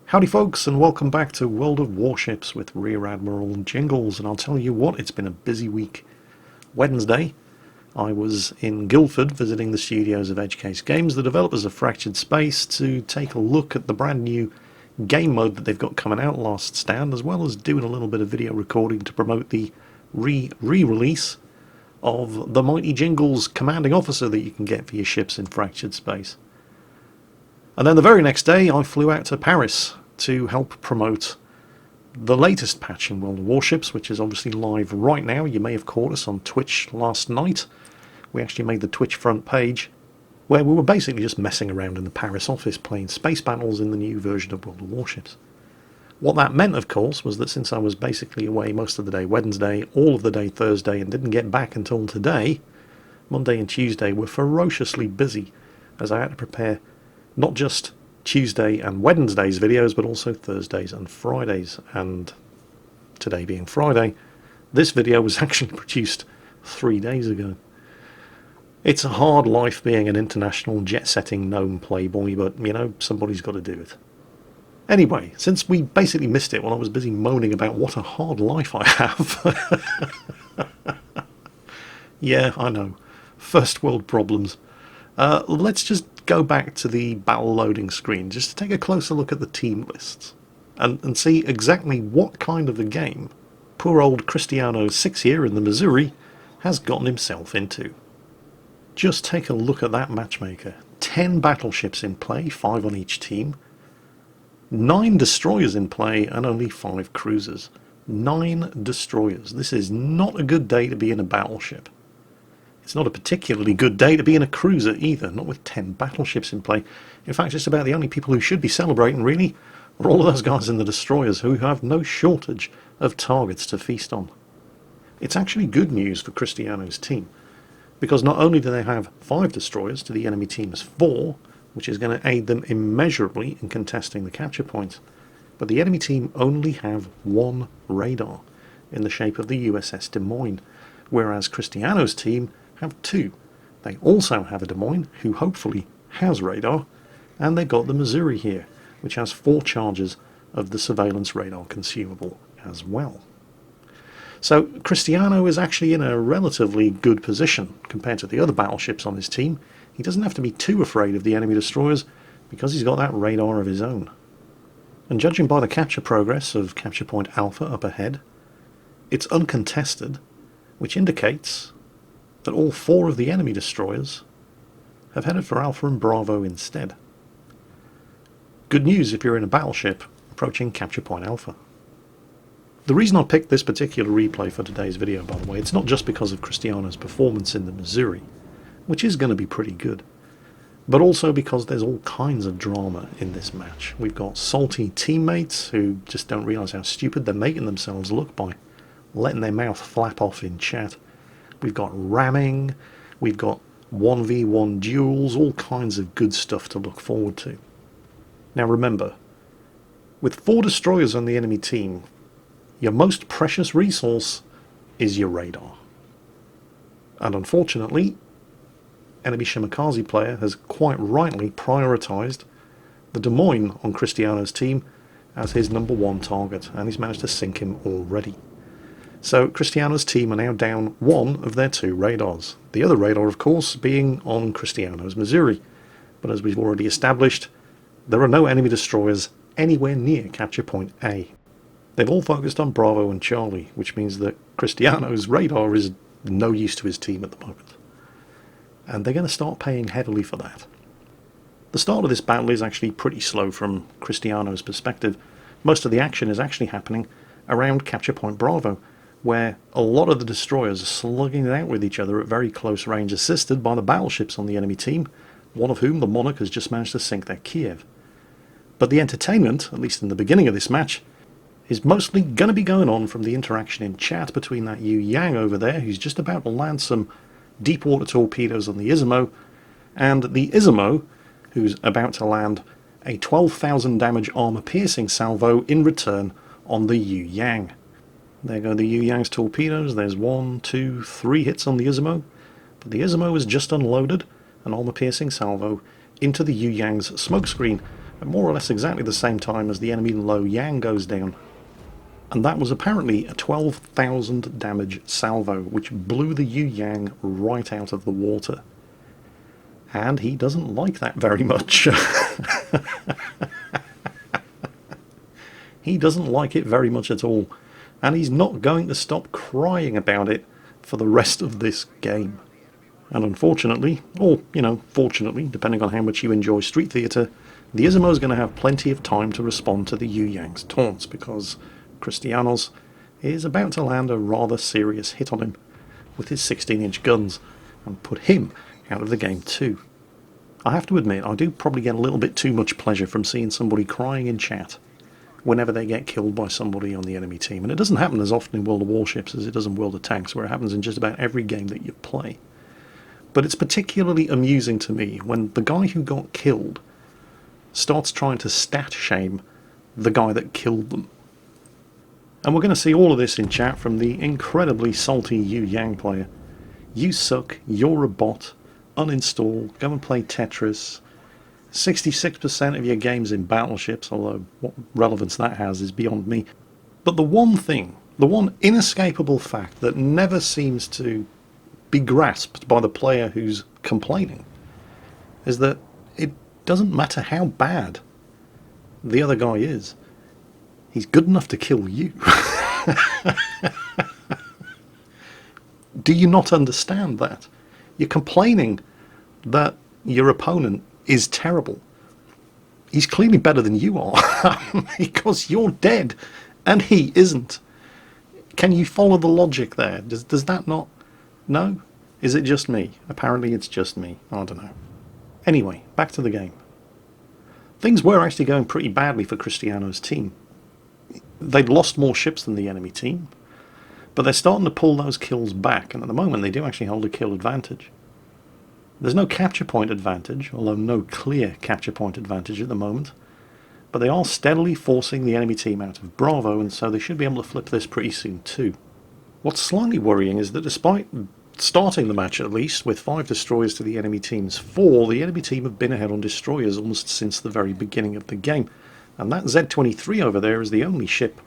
Howdy folks, and welcome back to World of Warships with Rear Admiral Jingles, and I'll tell you what, it's been a busy week. Wednesday, I was in Guildford visiting the studios of EdgeCase Games, the developers of Fractured Space, to take a look at the brand new game mode that they've got coming out last stand, as well as doing a little bit of video recording to promote the re-release of the mighty Jingles commanding officer that you can get for your ships in Fractured Space. And then the very next day I flew out to Paris to help promote the latest patch in World of Warships, which is obviously live right now. You may have caught us on Twitch last night. We actually made the Twitch front page where we were basically just messing around in the Paris office playing space battles in the new version of World of Warships. What that meant, of course, was that since I was basically away most of the day Wednesday, all of the day Thursday, and didn't get back until today, Monday and Tuesday were ferociously busy as I had to prepare not just Tuesday and Wednesday's videos, but also Thursdays and Fridays. And today being Friday, this video was actually produced 3 days ago. It's a hard life being an international jet-setting gnome playboy, but, you know, somebody's got to do it. Anyway, since we basically missed it while I was busy moaning about what a hard life I have. Yeah, I know. First world problems. Let's just go back to the battle loading screen just to take a closer look at the team lists and see exactly what kind of a game poor old Cristiano 6 here in the Missouri has gotten himself into. Just take a look at that matchmaker. 10 battleships in play, 5 on each team, 9 destroyers in play and only 5 cruisers. 9 destroyers. This is not a good day to be in a battleship. It's not a particularly good day to be in a cruiser either, not with 10 battleships in play. In fact, just about the only people who should be celebrating, really, are all of those guys in the destroyers who have no shortage of targets to feast on. It's actually good news for Cristiano's team, because not only do they have 5 destroyers to the enemy team's 4, which is going to aid them immeasurably in contesting the capture points, but the enemy team only have 1 radar in the shape of the USS Des Moines, whereas Cristiano's team have 2. They also have a Des Moines, who hopefully has radar, and they've got the Missouri here, which has 4 charges of the surveillance radar consumable as well. So Cristiano is actually in a relatively good position compared to the other battleships on his team. He doesn't have to be too afraid of the enemy destroyers because he's got that radar of his own. And judging by the capture progress of Capture Point Alpha up ahead, it's uncontested, which indicates that all 4 of the enemy destroyers have headed for Alpha and Bravo instead. Good news if you're in a battleship approaching Capture Point Alpha. The reason I picked this particular replay for today's video, by the way, it's not just because of Cristiano's performance in the Missouri, which is going to be pretty good, but also because there's all kinds of drama in this match. We've got salty teammates who just don't realise how stupid they're making themselves look by letting their mouth flap off in chat. We've got ramming, we've got 1v1 duels, all kinds of good stuff to look forward to. Now remember, with 4 destroyers on the enemy team, your most precious resource is your radar. And unfortunately, enemy Shimakaze player has quite rightly prioritised the Des Moines on Cristiano's team as his number 1 target, and he's managed to sink him already. So Cristiano's team are now down 1 of their 2 radars. The other radar, of course, being on Cristiano's Missouri. But as we've already established, there are no enemy destroyers anywhere near Capture Point A. They've all focused on Bravo and Charlie, which means that Cristiano's radar is no use to his team at the moment. And they're going to start paying heavily for that. The start of this battle is actually pretty slow from Cristiano's perspective. Most of the action is actually happening around Capture Point Bravo, where a lot of the destroyers are slugging it out with each other at very close range, assisted by the battleships on the enemy team, one of whom, the Monarch, has just managed to sink their Kiev. But the entertainment, at least in the beginning of this match, is mostly going to be going on from the interaction in chat between that Yu Yang over there, who's just about to land some deep water torpedoes on the Izumo, and the Izumo, who's about to land a 12,000 damage armor-piercing salvo in return on the Yu Yang. There go the Yu Yang's torpedoes. There's 1, 2, 3 hits on the Izumo, but the Izumo has just unloaded an armor-piercing salvo into the Yu Yang's smokescreen, at more or less exactly the same time as the enemy Lo Yang goes down. And that was apparently a 12,000 damage salvo, which blew the Yu Yang right out of the water. And he doesn't like that very much. He doesn't like it very much at all. And he's not going to stop crying about it for the rest of this game. And unfortunately, or, fortunately, depending on how much you enjoy Street Theatre, the Isimo is going to have plenty of time to respond to the Yu Yang's taunts, because Cristianos is about to land a rather serious hit on him with his 16-inch guns and put him out of the game too. I have to admit, I do probably get a little bit too much pleasure from seeing somebody crying in chat whenever they get killed by somebody on the enemy team. And it doesn't happen as often in World of Warships as it does in World of Tanks, where it happens in just about every game that you play. But it's particularly amusing to me when the guy who got killed starts trying to stat shame the guy that killed them. And we're going to see all of this in chat from the incredibly salty Yu Yang player. You suck, you're a bot, uninstall, go and play Tetris. 66% of your game's in battleships, although what relevance that has is beyond me. But the one thing, the one inescapable fact that never seems to be grasped by the player who's complaining is that it doesn't matter how bad the other guy is, he's good enough to kill you. Do you not understand that? You're complaining that your opponent is terrible. He's clearly better than you are because you're dead and he isn't. Can you follow the logic there? Does that not... No? Is it just me? Apparently it's just me. I don't know. Anyway, back to the game. Things were actually going pretty badly for Cristiano's team. They'd lost more ships than the enemy team, but they're starting to pull those kills back, and at the moment they do actually hold a kill advantage. There's no capture point advantage, although no clear capture point advantage at the moment, but they are steadily forcing the enemy team out of Bravo, and so they should be able to flip this pretty soon too. What's slightly worrying is that despite starting the match at least with 5 destroyers to the enemy team's 4, the enemy team have been ahead on destroyers almost since the very beginning of the game, and that Z-23 over there is the only ship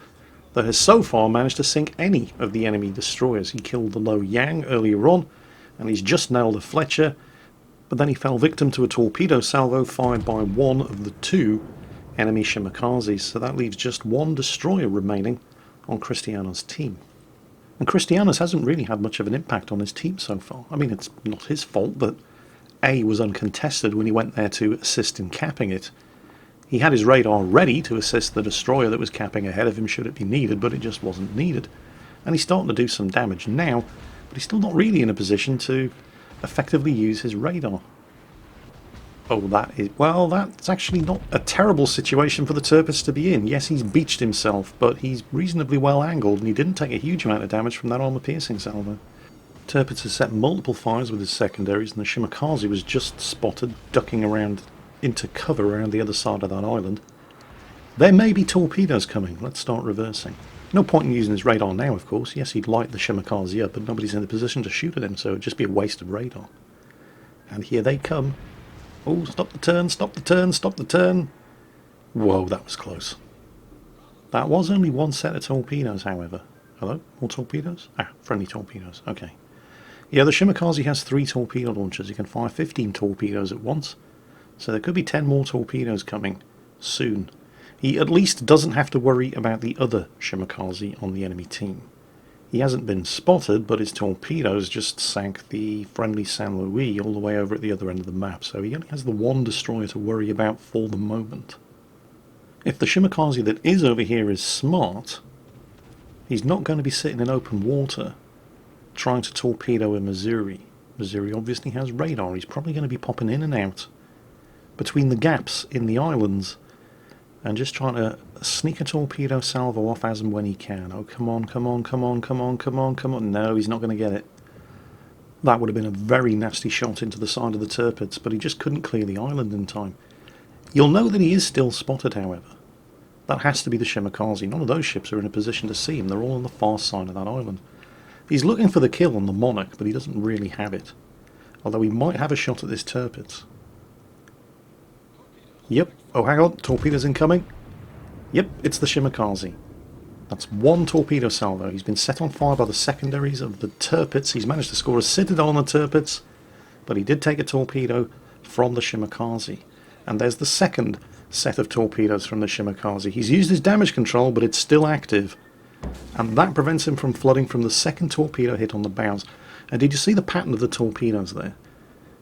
that has so far managed to sink any of the enemy destroyers. He killed the Lo Yang earlier on, and he's just nailed a Fletcher, but then he fell victim to a torpedo salvo fired by one of the 2 enemy Shimikazes, so that leaves just 1 destroyer remaining on Cristiano's team. And Cristiano's hasn't really had much of an impact on his team so far. I mean, it's not his fault that A was uncontested when he went there to assist in capping it. He had his radar ready to assist the destroyer that was capping ahead of him should it be needed, but it just wasn't needed. And he's starting to do some damage now, but he's still not really in a position to effectively use his radar. Oh, that's actually not a terrible situation for the Tirpitz to be in. Yes, he's beached himself, but he's reasonably well angled, and he didn't take a huge amount of damage from that armor-piercing salvo. Tirpitz has set multiple fires with his secondaries, and the Shimikaze was just spotted ducking around into cover around the other side of that island. There may be torpedoes coming. Let's start reversing. No point in using his radar now, of course. Yes, he'd light the Shimikaze up, but nobody's in a position to shoot at him, so it'd just be a waste of radar. And here they come. Oh, stop the turn, stop the turn, stop the turn. Whoa, that was close. That was only 1 set of torpedoes, however. Hello? More torpedoes? Ah, friendly torpedoes. Okay. Yeah, the Shimikaze has 3 torpedo launchers. You can fire 15 torpedoes at once. So there could be 10 more torpedoes coming soon. He at least doesn't have to worry about the other Shimikaze on the enemy team. He hasn't been spotted, but his torpedoes just sank the friendly San Luis all the way over at the other end of the map, so he only has the 1 destroyer to worry about for the moment. If the Shimikaze that is over here is smart, he's not going to be sitting in open water trying to torpedo a Missouri. Missouri obviously has radar. He's probably going to be popping in and out between the gaps in the islands and just trying to sneak a torpedo salvo off as and when he can. Oh, come on, come on, come on, come on, come on, come on. No, he's not going to get it. That would have been a very nasty shot into the side of the Tirpitz, but he just couldn't clear the island in time. You'll know that he is still spotted, however. That has to be the Shimikaze. None of those ships are in a position to see him. They're all on the far side of that island. He's looking for the kill on the Monarch, but he doesn't really have it. Although he might have a shot at this Tirpitz. Yep. Oh, hang on. Torpedoes incoming. Yep, it's the Shimakaze. That's one torpedo salvo. He's been set on fire by the secondaries of the Tirpitz. He's managed to score a citadel on the Tirpitz, but he did take a torpedo from the Shimakaze. And there's the second set of torpedoes from the Shimakaze. He's used his damage control, but it's still active. And that prevents him from flooding from the second torpedo hit on the bows. And did you see the pattern of the torpedoes there?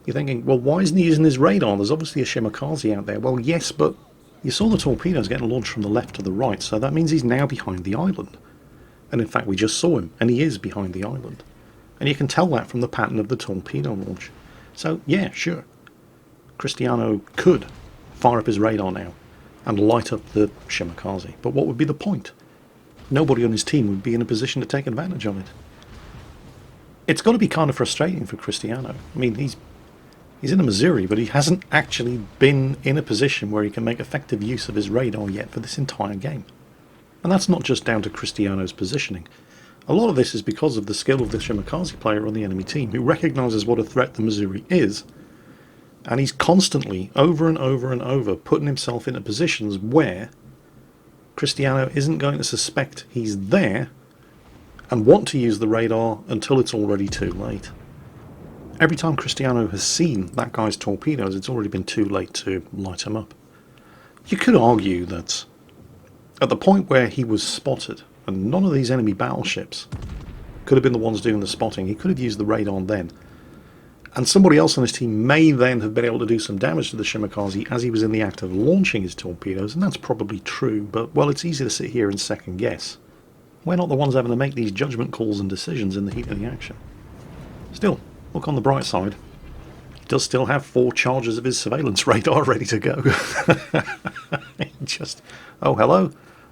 You're thinking, well, why isn't he using his radar? There's obviously a Shimakaze out there. Well, yes, but you saw the torpedoes getting launched from the left to the right, so that means he's now behind the island. And in fact, we just saw him, and he is behind the island. And you can tell that from the pattern of the torpedo launch. So, yeah, sure. Cristiano could fire up his radar now and light up the Shimakaze. But what would be the point? Nobody on his team would be in a position to take advantage of it. It's got to be kind of frustrating for Cristiano. I mean, he's in a Missouri, but he hasn't actually been in a position where he can make effective use of his radar yet for this entire game. And that's not just down to Cristiano's positioning. A lot of this is because of the skill of the Shimakaze player on the enemy team, who recognises what a threat the Missouri is, and he's constantly, over and over and over, putting himself into positions where Cristiano isn't going to suspect he's there and want to use the radar until it's already too late. Every time Cristiano has seen that guy's torpedoes, it's already been too late to light him up. You could argue that at the point where he was spotted, and none of these enemy battleships could have been the ones doing the spotting, he could have used the radar then. And somebody else on his team may then have been able to do some damage to the Shimakaze as he was in the act of launching his torpedoes, and that's probably true, but, well, it's easy to sit here and second guess. We're not the ones having to make these judgment calls and decisions in the heat of the action. Still, look on the bright side. He does still have 4 charges of his surveillance radar ready to go. Oh, hello.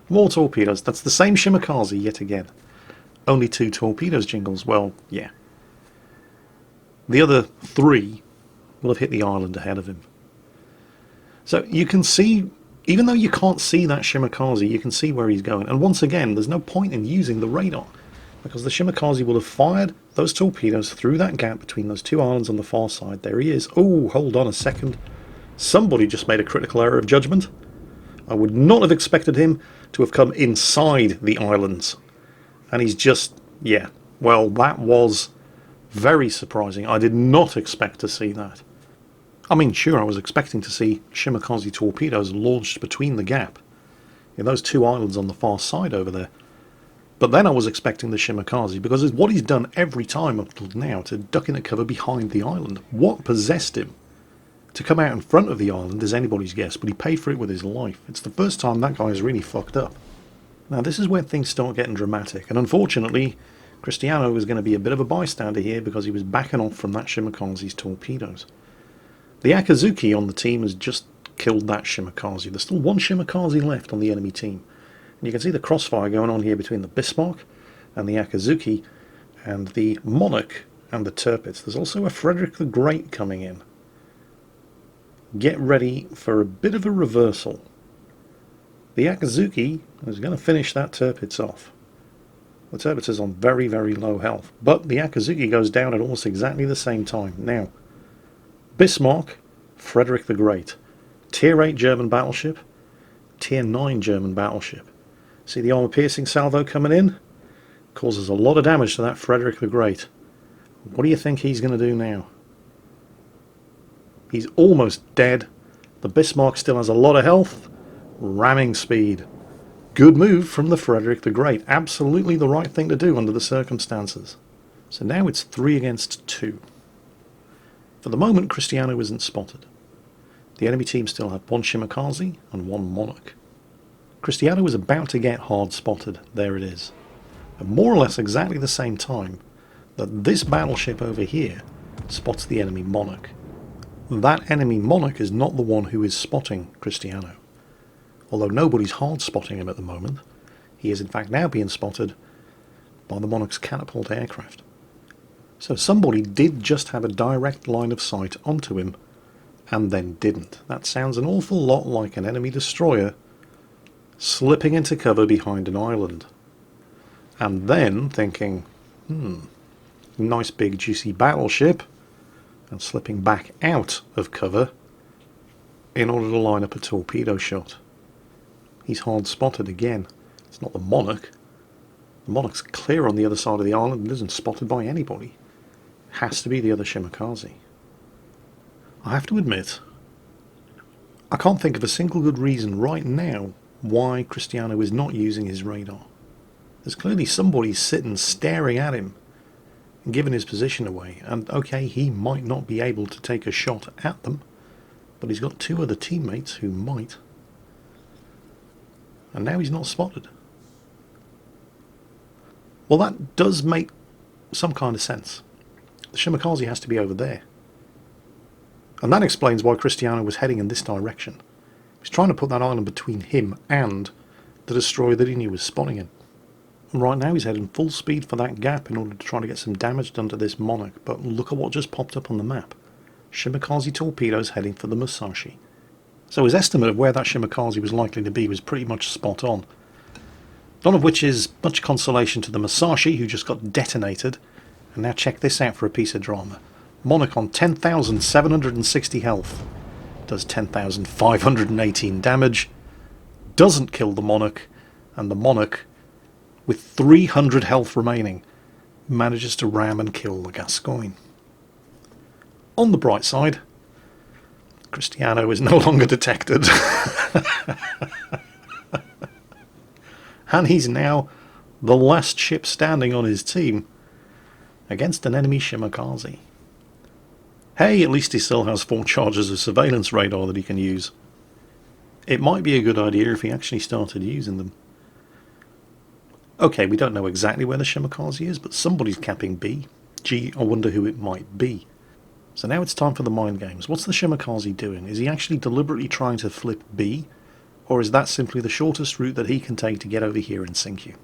More torpedoes. That's the same Shimakaze yet again. Only 2 torpedoes, Jingles. Well, yeah. The other 3 will have hit the island ahead of him. So you can see, even though you can't see that Shimakaze, you can see where he's going. And once again, there's no point in using the radar, because the Shimakaze will have fired those torpedoes through that gap between those 2 islands on the far side. There he is. Oh, hold on a second. Somebody just made a critical error of judgment. I would not have expected him to have come inside the islands. And he's just, yeah, well, that was very surprising. I did not expect to see that. I mean, sure, I was expecting to see Shimakaze torpedoes launched between the gap in those 2 islands on the far side over there. But then I was expecting the Shimakaze, because it's what he's done every time up till now, to duck in a cover behind the island. What possessed him to come out in front of the island is anybody's guess, but he paid for it with his life. It's the first time that guy has really fucked up. Now, this is where things start getting dramatic, and unfortunately, Cristiano is going to be a bit of a bystander here because he was backing off from that Shimakaze's torpedoes. The Akazuki on the team has just killed that Shimakaze. There's still 1 Shimakaze left on the enemy team. And you can see the crossfire going on here between the Bismarck and the Akazuki and the Monarch and the Tirpitz. There's also a Frederick the Great coming in. Get ready for a bit of a reversal. The Akazuki is going to finish that Tirpitz off. The Tirpitz is on very, very low health, but the Akazuki goes down at almost exactly the same time. Now, Bismarck, Frederick the Great, Tier 8 German battleship, Tier 9 German battleship. See the armor-piercing salvo coming in? Causes a lot of damage to that Frederick the Great. What do you think he's going to do now? He's almost dead. The Bismarck still has a lot of health. Ramming speed. Good move from the Frederick the Great. Absolutely the right thing to do under the circumstances. So now it's 3 against 2. For the moment, Cristiano isn't spotted. The enemy team still have 1 Shimakaze and 1 Monarch. Cristiano is about to get hard spotted. There it is. At more or less exactly the same time that this battleship over here spots the enemy Monarch. That enemy Monarch is not the one who is spotting Cristiano. Although nobody's hard spotting him at the moment, he is in fact now being spotted by the Monarch's catapult aircraft. So somebody did just have a direct line of sight onto him, and then didn't. That sounds an awful lot like an enemy destroyer slipping into cover behind an island. And then thinking, nice big juicy battleship, and slipping back out of cover in order to line up a torpedo shot. He's hard spotted again. It's not the Monarch. The Monarch's clear on the other side of the island and isn't spotted by anybody. Has to be the other Shimakaze. I have to admit, I can't think of a single good reason right now why Cristiano is not using his radar. There's clearly somebody sitting staring at him and giving his position away, and okay, he might not be able to take a shot at them, but he's got two other teammates who might, and now he's not spotted. Well, that does make some kind of sense. The Shimakaze has to be over there. And that explains why Cristiano was heading in this direction. He was trying to put that island between him and the destroyer that he knew was spotting him. And right now he's heading full speed for that gap in order to try to get some damage done to this Monarch. But look at what just popped up on the map. Shimakaze torpedoes heading for the Musashi. So his estimate of where that Shimakaze was likely to be was pretty much spot on. None of which is much consolation to the Musashi, who just got detonated. And now check this out for a piece of drama. Monarch on 10,760 health. Does 10,518 damage. Doesn't kill the Monarch. And the Monarch, with 300 health remaining, manages to ram and kill the Gascoigne. On the bright side, Cristiano is no longer detected. And he's now the last ship standing on his team against an enemy Shimakaze. Hey, at least he still has 4 charges of surveillance radar that he can use. It might be a good idea if he actually started using them. Okay, we don't know exactly where the Shimakaze is, but somebody's capping B. Gee, I wonder who it might be. So now it's time for the mind games. What's the Shimakaze doing? Is he actually deliberately trying to flip B? Or is that simply the shortest route that he can take to get over here and sink you?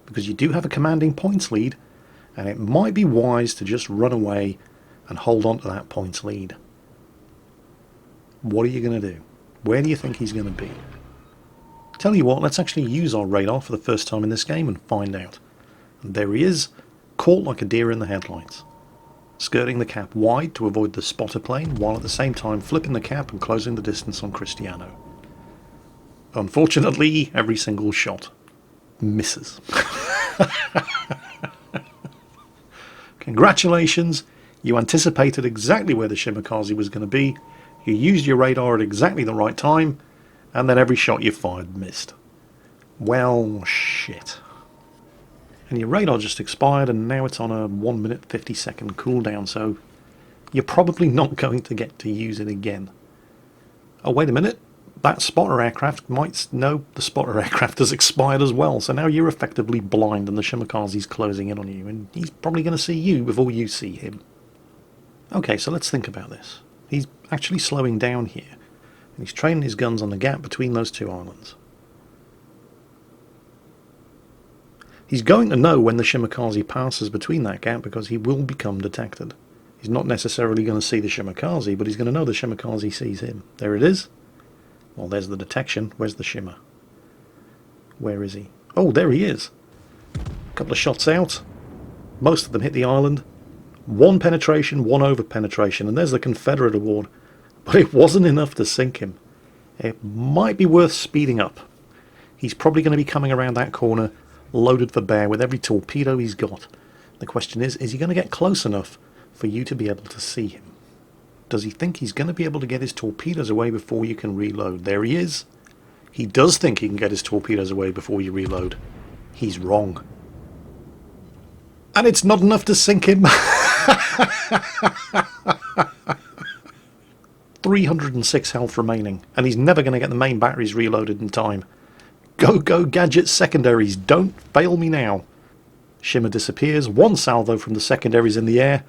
Because you do have a commanding points lead, and it might be wise to just run away and hold on to that points lead. What are you going to do? Where do you think he's going to be? Tell you what, let's actually use our radar for the first time in this game and find out. And there he is, caught like a deer in the headlights. Skirting the cap wide to avoid the spotter plane, while at the same time flipping the cap and closing the distance on Cristiano. Unfortunately, every single shot misses. Congratulations, you anticipated exactly where the Shimakaze was going to be, you used your radar at exactly the right time, and then every shot you fired missed. Well, shit. And your radar just expired, and now it's on a 1 minute 50 second cooldown, so you're probably not going to get to use it again. Oh, wait a minute. That spotter aircraft might... No, the spotter aircraft has expired as well, so now you're effectively blind and the Shimakaze's closing in on you, and he's probably going to see you before you see him. Okay, so let's think about this. He's actually slowing down here, and he's training his guns on the gap between those two islands. He's going to know when the Shimakaze passes between that gap because he will become detected. He's not necessarily going to see the Shimakaze, but he's going to know the Shimakaze sees him. There it is. Well, there's the detection. Where's the Shimmer? Where is he? Oh, there he is. A couple of shots out. Most of them hit the island. 1 penetration, 1 over penetration, and there's the Confederate award. But it wasn't enough to sink him. It might be worth speeding up. He's probably going to be coming around that corner loaded for bear with every torpedo he's got. The question is he going to get close enough for you to be able to see him? Does he think he's going to be able to get his torpedoes away before you can reload? There he is. He does think he can get his torpedoes away before you reload. He's wrong. And it's not enough to sink him. 306 health remaining, and he's never going to get the main batteries reloaded in time. Go, gadget secondaries, don't fail me now. Shimmer disappears, 1 salvo from the secondaries in the air,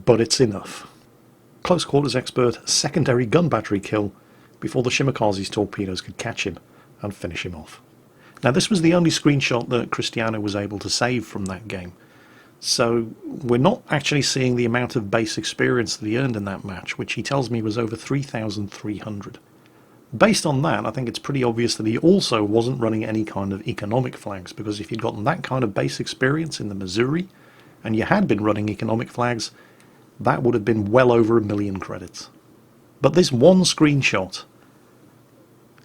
but it's enough. Close quarters expert, secondary gun battery kill before the Shimakaze's torpedoes could catch him and finish him off. Now this was the only screenshot that Cristiano was able to save from that game, so we're not actually seeing the amount of base experience that he earned in that match, which he tells me was over 3,300. Based on that, I think it's pretty obvious that he also wasn't running any kind of economic flags, because if you'd gotten that kind of base experience in the Missouri, and you had been running economic flags, that would have been well over 1 million credits. But this one screenshot,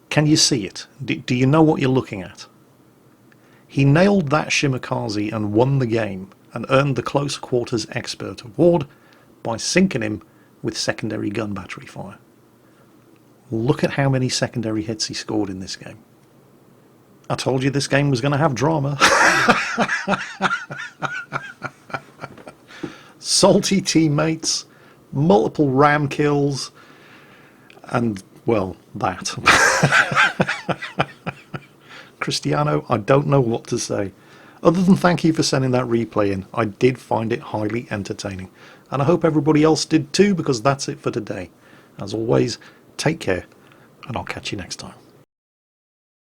can you see it? Do you know what you're looking at? He nailed that Shimakaze and won the game and earned the Close Quarters Expert Award by sinking him with secondary gun battery fire. Look at how many secondary hits he scored in this game. I told you this game was going to have drama. Salty teammates, multiple RAM kills, and, well, that. Cristiano, I don't know what to say. Other than thank you for sending that replay in. I did find it highly entertaining. And I hope everybody else did too, because that's it for today. As always, take care, and I'll catch you next time.